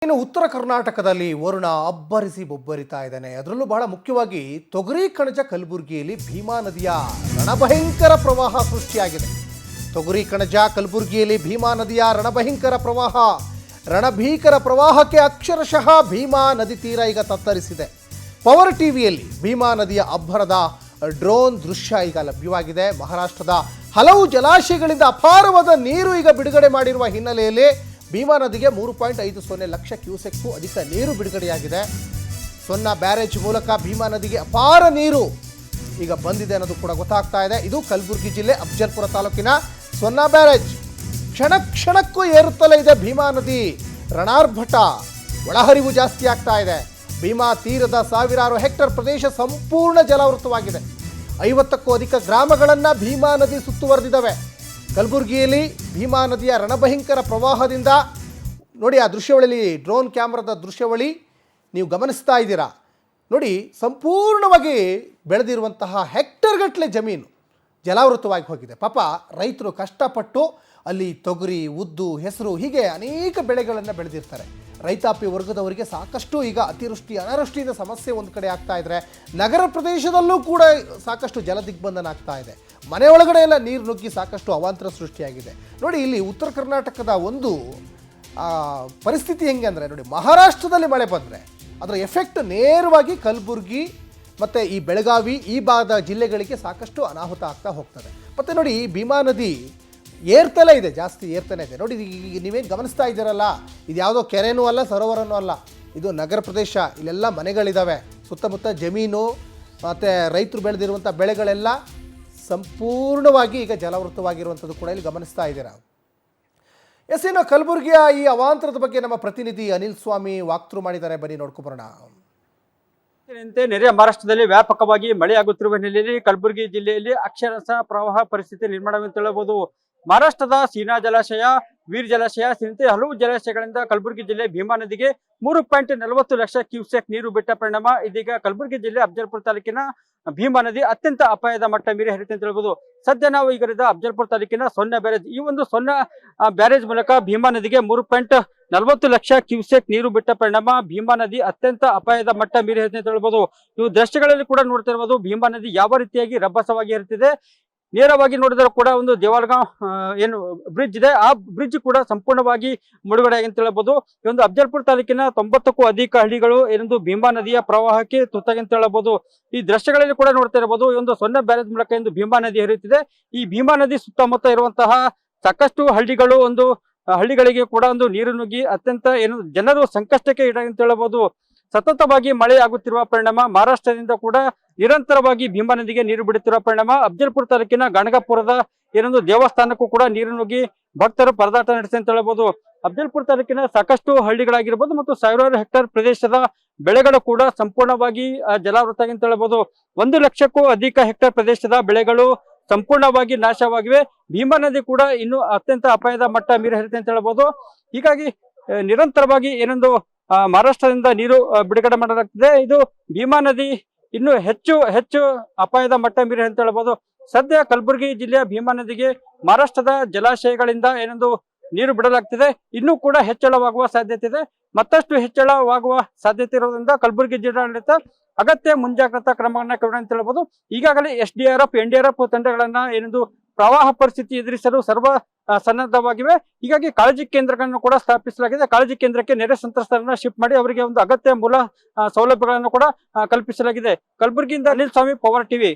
ಇನ್ನು ಉತ್ತರ ಕರ್ನಾಟಕದಲ್ಲಿ ವರುಣ ಅಬ್ಬರಿಸಿ ಬೊಬ್ಬರಿತಾ ಇದ್ದಾನೆ. ಅದರಲ್ಲೂ ಬಹಳ ಮುಖ್ಯವಾಗಿ ತೊಗರಿ ಕಣಜ ಕಲಬುರಗಿಯಲ್ಲಿ ಭೀಮಾ ನದಿಯ ರಣಭಯಂಕರ ಪ್ರವಾಹ ಸೃಷ್ಟಿಯಾಗಿದೆ. ತೊಗರಿ ಕಣಜ ಕಲಬುರಗಿಯಲ್ಲಿ ಭೀಮಾ ನದಿಯ ರಣಭಯಂಕರ ಪ್ರವಾಹ, ರಣಭೀಕರ ಪ್ರವಾಹಕ್ಕೆ ಅಕ್ಷರಶಃ ಭೀಮಾ ನದಿ ತೀರ ಈಗ ತತ್ತರಿಸಿದೆ. ಪವರ್ ಟಿವಿಯಲ್ಲಿ ಭೀಮಾ ನದಿಯ ಅಬ್ಬರದ ಡ್ರೋನ್ ದೃಶ್ಯ ಈಗ ಲಭ್ಯವಾಗಿದೆ. ಮಹಾರಾಷ್ಟ್ರದ ಹಲವು ಜಲಾಶಯಗಳಿಂದ ಅಪಾರವಾದ ನೀರು ಈಗ ಬಿಡುಗಡೆ ಮಾಡಿರುವ ಹಿನ್ನೆಲೆಯಲ್ಲಿ ಭೀಮಾ ನದಿಗೆ 3.50 ಲಕ್ಷ ಕ್ಯೂಸೆಕ್ಗೂ ಅಧಿಕ ನೀರು ಬಿಡುಗಡೆಯಾಗಿದೆ. ಸೊನ್ನ ಬ್ಯಾರೇಜ್ ಮೂಲಕ ಭೀಮಾ ನದಿಗೆ ಅಪಾರ ನೀರು ಈಗ ಬಂದಿದೆ ಅನ್ನೋದು ಕೂಡ ಗೊತ್ತಾಗ್ತಾ ಇದೆ. ಇದು ಕಲಬುರಗಿ ಜಿಲ್ಲೆ ಅಫಜಲ್ಪುರ ತಾಲೂಕಿನ ಸೊನ್ನ ಬ್ಯಾರೇಜ್. ಕ್ಷಣ ಕ್ಷಣಕ್ಕೂ ಏರುತ್ತಲೇ ಇದೆ ಭೀಮಾ ನದಿ. ರಣಾರ್ಭಟ, ಒಳಹರಿವು ಜಾಸ್ತಿ ಆಗ್ತಾ ಇದೆ. ಭೀಮಾ ತೀರದ ಸಾವಿರಾರು ಹೆಕ್ಟರ್ ಪ್ರದೇಶ ಸಂಪೂರ್ಣ ಜಲಾವೃತವಾಗಿದೆ. 50ಕ್ಕೂ ಅಧಿಕ ಗ್ರಾಮಗಳನ್ನು ಭೀಮಾ ನದಿ ಸುತ್ತುವರೆದಿದ್ದಾವೆ. ಕಲಬುರಗಿಯಲ್ಲಿ ಭೀಮಾ ನದಿಯ ರಣಭಯಂಕರ ಪ್ರವಾಹದಿಂದ ನೋಡಿ, ಆ ದೃಶ್ಯಾವಳಿಯಲ್ಲಿ ಡ್ರೋನ್ ಕ್ಯಾಮ್ರಾದ ದೃಶ್ಯಾವಳಿ ನೀವು ಗಮನಿಸ್ತಾ ಇದ್ದೀರಾ ನೋಡಿ. ಸಂಪೂರ್ಣವಾಗಿ ಬೆಳೆದಿರುವಂತಹ ಹೆಕ್ಟರ್ಗಟ್ಟಲೆ ಜಮೀನು ಜಲಾವೃತವಾಗಿ ಹೋಗಿದೆ. ಪಾಪ ರೈತರು ಕಷ್ಟಪಟ್ಟು ಅಲ್ಲಿ ತೊಗರಿ, ಉದ್ದು, ಹೆಸರು ಹೀಗೆ ಅನೇಕ ಬೆಳೆಗಳನ್ನು ಬೆಳೆದಿರ್ತಾರೆ. ರೈತಾಪಿ ವರ್ಗದವರಿಗೆ ಸಾಕಷ್ಟು ಈಗ ಅತಿವೃಷ್ಟಿ ಅನಾವೃಷ್ಟಿಯಿಂದ ಸಮಸ್ಯೆ ಒಂದು ಕಡೆ ಆಗ್ತಾ ಇದ್ದರೆ, ನಗರ ಪ್ರದೇಶದಲ್ಲೂ ಕೂಡ ಸಾಕಷ್ಟು ಜಲ ದಿಗ್ಬಂಧನ ಆಗ್ತಾ ಇದೆ. ಮನೆ ಒಳಗಡೆ ಎಲ್ಲ ನೀರು ನುಗ್ಗಿ ಸಾಕಷ್ಟು ಅವಾಂತರ ಸೃಷ್ಟಿಯಾಗಿದೆ. ನೋಡಿ, ಇಲ್ಲಿ ಉತ್ತರ ಕರ್ನಾಟಕದ ಒಂದು ಪರಿಸ್ಥಿತಿ ಹೆಂಗೆ ಅಂದರೆ ನೋಡಿ, ಮಹಾರಾಷ್ಟ್ರದಲ್ಲಿ ಮಳೆ ಬಂದರೆ ಅದರ ಎಫೆಕ್ಟ್ ನೇರವಾಗಿ ಕಲಬುರಗಿ ಮತ್ತು ಈ ಬೆಳಗಾವಿ ಈ ಭಾಗದ ಜಿಲ್ಲೆಗಳಿಗೆ ಸಾಕಷ್ಟು ಅನಾಹುತ ಆಗ್ತಾ ಹೋಗ್ತದೆ. ಮತ್ತು ನೋಡಿ, ಈ ಭೀಮಾ ನದಿ ಏರ್ತಲೇ ಇದೆ, ಜಾಸ್ತಿ ಏರ್ತಾನೆ ಇದೆ. ನೋಡಿ, ಈಗ ನೀವೇನು ಗಮನಿಸ್ತಾ ಇದ್ದೀರಲ್ಲ, ಇದು ಯಾವುದೋ ಕೆರೆನೂ ಅಲ್ಲ, ಸರೋವರನೂ ಅಲ್ಲ, ಇದು ನಗರ ಪ್ರದೇಶ. ಇಲ್ಲೆಲ್ಲ ಮನೆಗಳಿದ್ದಾವೆ, ಸುತ್ತಮುತ್ತ ಜಮೀನು ಮತ್ತು ರೈತರು ಬೆಳೆದಿರುವಂಥ ಬೆಳೆಗಳೆಲ್ಲ ಸಂಪೂರ್ಣವಾಗಿ ಈಗ ಜಲಾವೃತವಾಗಿರುವಂಥದ್ದು ಕೂಡ ಇಲ್ಲಿ ಗಮನಿಸ್ತಾ ಇದ್ದೀರಾ. ಎಸ್, ಇನ್ನು ಕಲಬುರಗಿಯ ಈ ಅವಾಂತರದ ಬಗ್ಗೆ ನಮ್ಮ ಪ್ರತಿನಿಧಿ ಅನಿಲ್ ಸ್ವಾಮಿ ವಾಕ್ತೃ ಮಾಡಿದ್ದಾರೆ, ಬನ್ನಿ ನೋಡ್ಕೊಬರೋಣ. ನೆರೆಯ ಮಹಾರಾಷ್ಟ್ರದಲ್ಲಿ ವ್ಯಾಪಕವಾಗಿ ಮಳೆಯಾಗುತ್ತಿರುವ ಹಿನ್ನೆಲೆಯಲ್ಲಿ ಕಲಬುರಗಿ ಜಿಲ್ಲೆಯಲ್ಲಿ ಅಕ್ಷರಶಃ ಪ್ರವಾಹ ಪರಿಸ್ಥಿತಿ ನಿರ್ಮಾಣವೆಂದು ಹೇಳಬಹುದು. ಮಹಾರಾಷ್ಟ್ರದ ಸೀನಾ ಜಲಾಶಯ, ವೀರ್ ಜಲಾಶಯ ಸೇರಿದಂತೆ ಹಲವು ಜಲಾಶಯಗಳಿಂದ ಕಲಬುರಗಿ ಜಿಲ್ಲೆ ಭೀಮಾ ನದಿಗೆ 3.40 ಲಕ್ಷ ಕ್ಯೂಸೆಕ್ ನೀರು ಬಿಟ್ಟ ಪರಿಣಾಮ ಇದೀಗ ಕಲಬುರಗಿ ಜಿಲ್ಲೆ ಅಫಜಲ್ಪುರ ತಾಲೂಕಿನ ಭೀಮಾ ನದಿ ಅತ್ಯಂತ ಅಪಾಯದ ಮಟ್ಟ ಮೀರಿ ಹರಿಯುತ್ತೆ ಅಂತ ಹೇಳ್ಬೋದು. ಸದ್ಯ ನಾವು ಈಗ ಅಫಜಲ್ಪುರ ತಾಲೂಕಿನ ಸೊನ್ನ ಬ್ಯಾರೇಜ್, ಈ ಒಂದು ಸೊನ್ನ ಬ್ಯಾರೇಜ್ ಮೂಲಕ ಭೀಮಾ ನದಿಗೆ 3.40 ಲಕ್ಷ ಕ್ಯೂಸೆಕ್ ನೀರು ಬಿಟ್ಟ ಪರಿಣಾಮ ಭೀಮಾ ನದಿ ಅತ್ಯಂತ ಅಪಾಯದ ಮಟ್ಟ ಮೀರಿ ಹರಿಯುತ್ತೆ ಅಂತ ಹೇಳ್ಬೋದು. ನೀವು ದೃಶ್ಯಗಳಲ್ಲಿ ಕೂಡ ನೋಡ್ತಾ ಇರ್ಬೋದು, ಭೀಮಾ ನದಿ ಯಾವ ರೀತಿಯಾಗಿ ರಭಸವಾಗಿ ಹರಿತಿದೆ. ನೇರವಾಗಿ ನೋಡಿದ್ರೆ ಕೂಡ ಒಂದು ದೇವಾಲಗಾಂವ್ ಏನು ಬ್ರಿಡ್ಜ್ ಇದೆ, ಆ ಬ್ರಿಡ್ಜ್ ಕೂಡ ಸಂಪೂರ್ಣವಾಗಿ ಮುಳುಗಡೆ ಆಗಿ ಅಂತ ಹೇಳ್ಬೋದು. ಈ ಒಂದು ಅಫಜಲ್ಪುರ ತಾಲೂಕಿನ 90ಕ್ಕೂ ಅಧಿಕ ಹಳ್ಳಿಗಳು ಏನೊಂದು ಭೀಮಾ ನದಿಯ ಪ್ರವಾಹಕ್ಕೆ ತುತ್ತಾಗಿ ಅಂತ ಹೇಳ್ಬೋದು. ಈ ದೃಶ್ಯಗಳಲ್ಲಿ ಕೂಡ ನೋಡ್ತಾ ಇರಬಹುದು, ಈ ಒಂದು ಸೊನ್ನ ಬ್ಯಾರೇಜ್ ಮೂಲಕ ಎಂದು ಭೀಮಾ ನದಿ ಹರಿಯುತ್ತಿದೆ. ಈ ಭೀಮಾ ನದಿ ಸುತ್ತಮುತ್ತ ಇರುವಂತಹ ಸಾಕಷ್ಟು ಹಳ್ಳಿಗಳು, ಒಂದು ಹಳ್ಳಿಗಳಿಗೆ ಕೂಡ ಒಂದು ನೀರು ನುಗ್ಗಿ ಅತ್ಯಂತ ಏನು ಜನರು ಸಂಕಷ್ಟಕ್ಕೆ ಈಡಾಗಿ ಅಂತ ಹೇಳಬಹುದು. ಸತತವಾಗಿ ಮಳೆ ಆಗುತ್ತಿರುವ ಪರಿಣಾಮ ಮಹಾರಾಷ್ಟ್ರದಿಂದ ಕೂಡ ನಿರಂತರವಾಗಿ ಭೀಮಾ ನದಿಗೆ ನೀರು ಬಿಡುತ್ತಿರುವ ಪರಿಣಾಮ ಅಫಜಲ್ಪುರ ತಾಲೂಕಿನ ಗಣಗಾಪುರದ ಏನೊಂದು ದೇವಸ್ಥಾನಕ್ಕೂ ಕೂಡ ನೀರು ನುಗ್ಗಿ ಭಕ್ತರು ಪರದಾಟ ನಡೆಸಿ ಅಂತ ಹೇಳ್ಬೋದು. ಅಫಜಲ್ಪುರ ತಾಲೂಕಿನ ಸಾಕಷ್ಟು ಹಳ್ಳಿಗಳಾಗಿರ್ಬೋದು ಮತ್ತು ಸಾವಿರಾರು ಹೆಕ್ಟರ್ ಪ್ರದೇಶದ ಬೆಳೆಗಳು ಕೂಡ ಸಂಪೂರ್ಣವಾಗಿ ಜಲಾವೃತ ಅಂತ ಹೇಳ್ಬೋದು. 1 ಲಕ್ಷಕ್ಕೂ ಅಧಿಕ ಹೆಕ್ಟರ್ ಪ್ರದೇಶದ ಬೆಳೆಗಳು ಸಂಪೂರ್ಣವಾಗಿ ನಾಶವಾಗಿವೆ. ಭೀಮಾ ನದಿ ಕೂಡ ಇನ್ನು ಅತ್ಯಂತ ಅಪಾಯದ ಮಟ್ಟ ಮೀರಿ ಹರಿತೆ ಅಂತ ಹೇಳ್ಬೋದು. ಹೀಗಾಗಿ ನಿರಂತರವಾಗಿ ಏನೊಂದು ಮಹಾರಾಷ್ಟ್ರದಿಂದ ನೀರು ಬಿಡುಗಡೆ ಮಾಡಲಾಗ್ತಿದೆ. ಇದು ಭೀಮಾ ನದಿ ಇನ್ನು ಹೆಚ್ಚು ಅಪಾಯದ ಮಟ್ಟ ಮೀರಿ ಅಂತ ಹೇಳ್ಬೋದು. ಸದ್ಯ ಕಲಬುರಗಿ ಜಿಲ್ಲೆಯ ಭೀಮಾ ನದಿಗೆ ಮಹಾರಾಷ್ಟ್ರದ ಜಲಾಶಯಗಳಿಂದ ಏನೊಂದು ನೀರು ಬಿಡಲಾಗ್ತಿದೆ. ಇನ್ನೂ ಕೂಡ ಹೆಚ್ಚಳವಾಗುವ ಸಾಧ್ಯತೆ ಇದೆ. ಮತ್ತಷ್ಟು ಹೆಚ್ಚಳವಾಗುವ ಸಾಧ್ಯತೆ ಇರೋದ್ರಿಂದ ಕಲಬುರಗಿ ಜಿಲ್ಲಾಡಳಿತ ಅಗತ್ಯ ಮುಂಜಾಗ್ರತಾ ಕ್ರಮಗಳನ್ನ ಕೈಗೊಂಡಿದೆ ಅಂತ ಹೇಳ್ಬೋದು. ಈಗಾಗಲೇ SDRF, NDRF ತಂಡಗಳನ್ನ ಏನೊಂದು ಪ್ರವಾಹ ಪರಿಸ್ಥಿತಿ ಎದುರಿಸಲು ಸರ್ವ ಸನ್ನದ್ಧವಾಗಿವೆ. ಹೀಗಾಗಿ ಕಾಳಜಿ ಕೇಂದ್ರಗಳನ್ನು ಕೂಡ ಸ್ಥಾಪಿಸಲಾಗಿದೆ. ಕಾಳಜಿ ಕೇಂದ್ರಕ್ಕೆ ನೆರೆ ಸಂತ್ರಸ್ತರನ್ನ ಶಿಫ್ಟ್ ಮಾಡಿ ಅವರಿಗೆ ಒಂದು ಅಗತ್ಯ ಮೂಲ ಸೌಲಭ್ಯಗಳನ್ನು ಕೂಡ ಕಲ್ಪಿಸಲಾಗಿದೆ. ಕಲಬುರಗಿಯಿಂದ ಅನಿಲ್ ಸ್ವಾಮಿ, ಪವರ್ ಟಿವಿ.